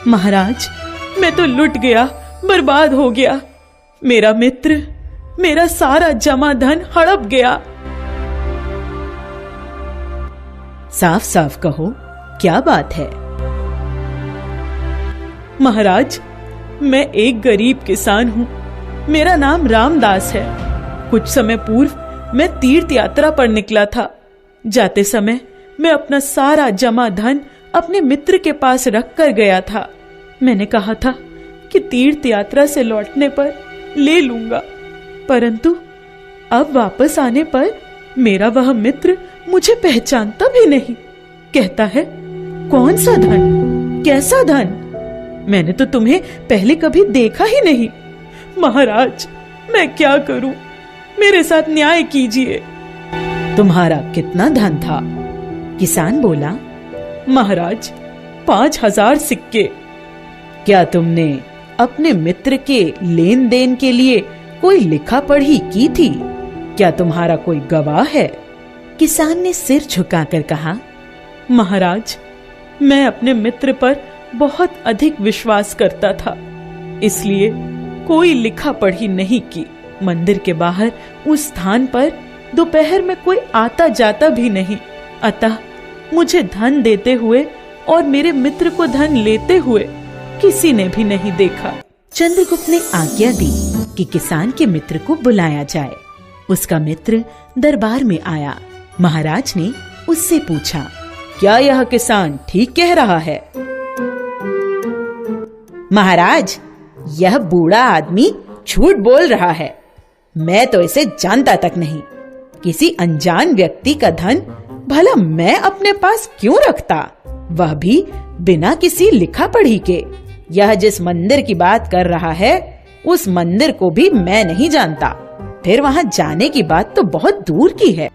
महाराज, मैं तो लुट गया, बर्बाद हो गया। मेरा मित्र, मेरा सारा जमा धन हड़प गया। साफ साफ कहो, क्या बात है? महाराज, मैं एक गरीब किसान हूँ। मेरा नाम रामदास है। कुछ समय पूर्व मैं तीर्थ यात्रा पर निकला था। जाते समय मैं अपना सारा जमा धन अपने मित्र के पास रख कर गया था। मैंने कहा था कि तीर्थ यात्रा से लौटने पर ले लूंगा, परंतु अब वापस आने पर मेरा वह मित्र मुझे पहचानता भी नहीं। कहता है, कौन सा धन, कैसा धन? मैंने तो तुम्हें पहले कभी देखा ही नहीं। महाराज, मैं क्या करूं? मेरे साथ न्याय कीजिए। तुम्हारा कितना धन था? किसान बोला। महाराज, 5000 सिक्के। क्या तुमने अपने मित्र के लेन देन के लिए कोई लिखा पढ़ी की थी? क्या तुम्हारा कोई गवाह है? किसान ने सिर झुकाकर कहा, महाराज, मैं अपने मित्र पर बहुत अधिक विश्वास करता था, इसलिए कोई लिखा पढ़ी नहीं की। मंदिर के बाहर उस स्थान पर दोपहर में कोई आता जाता भी नहीं, अतः मुझे धन देते हुए और मेरे मित्र को धन लेते हुए किसी ने भी नहीं देखा। चंद्रगुप्त ने आज्ञा दी कि किसान के मित्र को बुलाया जाए। उसका मित्र दरबार में आया। महाराज ने उससे पूछा, क्या यह किसान ठीक कह रहा है? महाराज, यह बूढ़ा आदमी झूठ बोल रहा है। मैं तो इसे जानता तक नहीं। किसी अनजान व्यक्ति का धन भला मैं अपने पास क्यों रखता, वह भी बिना किसी लिखा पढ़ी के। यह जिस मंदिर की बात कर रहा है, उस मंदिर को भी मैं नहीं जानता। फिर वहां जाने की बात तो बहुत दूर की है।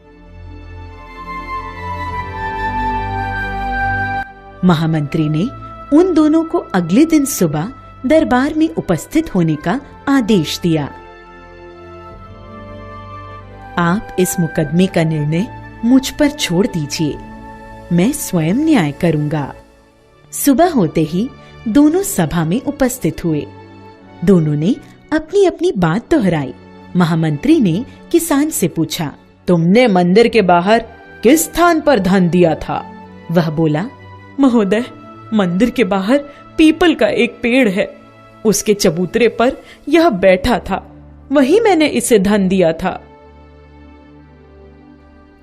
महामंत्री ने उन दोनों को अगले दिन सुबह दरबार में उपस्थित होने का आदेश दिया। आप इस मुकदमे का निर्णय मुझ पर छोड़ दीजिए, मैं स्वयं न्याय करूंगा। सुबह होते ही दोनों सभा में उपस्थित हुए। दोनों ने अपनी अपनी बात दोहराई। महामंत्री ने किसान से पूछा, तुमने मंदिर के बाहर किस स्थान पर धन दिया था? वह बोला, महोदय, मंदिर के बाहर पीपल का एक पेड़ है, उसके चबूतरे पर यह बैठा था, वहीं मैंने इसे धन दिया था।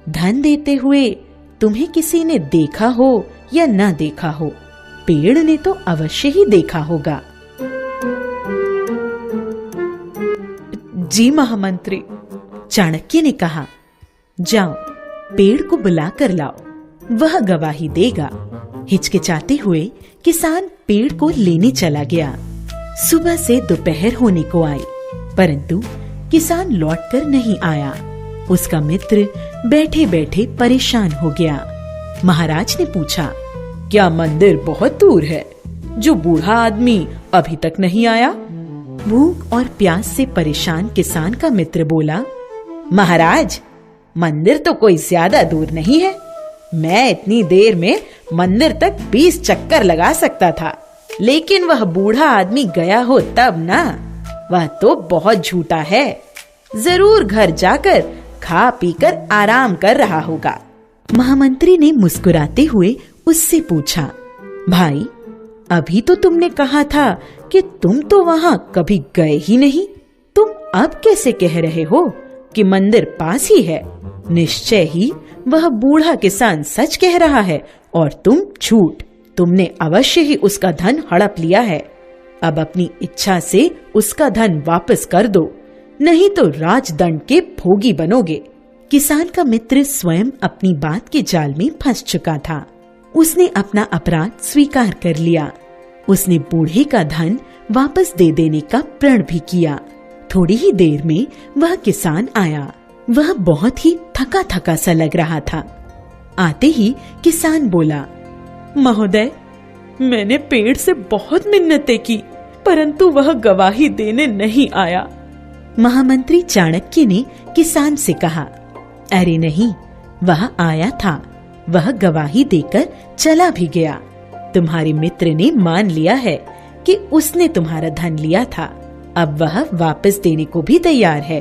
धन देते हुए तुम्हें किसी ने देखा हो या न देखा हो, पेड़ ने तो अवश्य ही देखा होगा। जी महामंत्री। चाणक्य ने कहा, जाओ पेड़ को बुला कर लाओ, वह गवाही देगा। हिचकिचाते हुए किसान पेड़ को लेने चला गया। सुबह से दोपहर होने को आई, परंतु किसान लौटकर नहीं आया। उसका मित्र बैठे बैठे परेशान हो गया। महाराज ने पूछा, क्या मंदिर बहुत दूर है, जो बूढ़ा आदमी अभी तक नहीं आया? भूख और प्यास से परेशान किसान का मित्र बोला, महाराज, मंदिर तो कोई ज्यादा दूर नहीं है। मैं इतनी देर में मंदिर तक 20 चक्कर लगा सकता था, लेकिन वह बूढ़ा आदमी गया हो तब ना। वह तो बहुत झूठा है, जरूर घर जाकर खा पीकर आराम कर रहा होगा। महामंत्री ने मुस्कुराते हुए उससे पूछा, भाई, अभी तो तुमने कहा था कि तुम तो वहां कभी गए ही नहीं, तुम अब कैसे कह रहे हो कि मंदिर पास ही है? निश्चय ही वह बूढ़ा किसान सच कह रहा है और तुम झूठ। तुमने अवश्य ही उसका धन हड़प लिया है। अब अपनी इच्छा से उसका धन वापस कर दो, नहीं तो राजदंड के भोगी बनोगे। किसान का मित्र स्वयं अपनी बात के जाल में फंस चुका था। उसने अपना अपराध स्वीकार कर लिया। उसने बूढ़े का धन वापस दे देने का प्रण भी किया। थोड़ी ही देर में वह किसान आया। वह बहुत ही थका थका सा लग रहा था। आते ही किसान बोला, महोदय, मैंने पेड़ से बहुत मिन्नतें की, परंतु वह गवाही देने नहीं आया। महामंत्री चाणक्य ने किसान से कहा, अरे नहीं, वह आया था। वह गवाही देकर चला भी गया। तुम्हारे मित्र ने मान लिया है कि उसने तुम्हारा धन लिया था। अब वह वापस देने को भी तैयार है।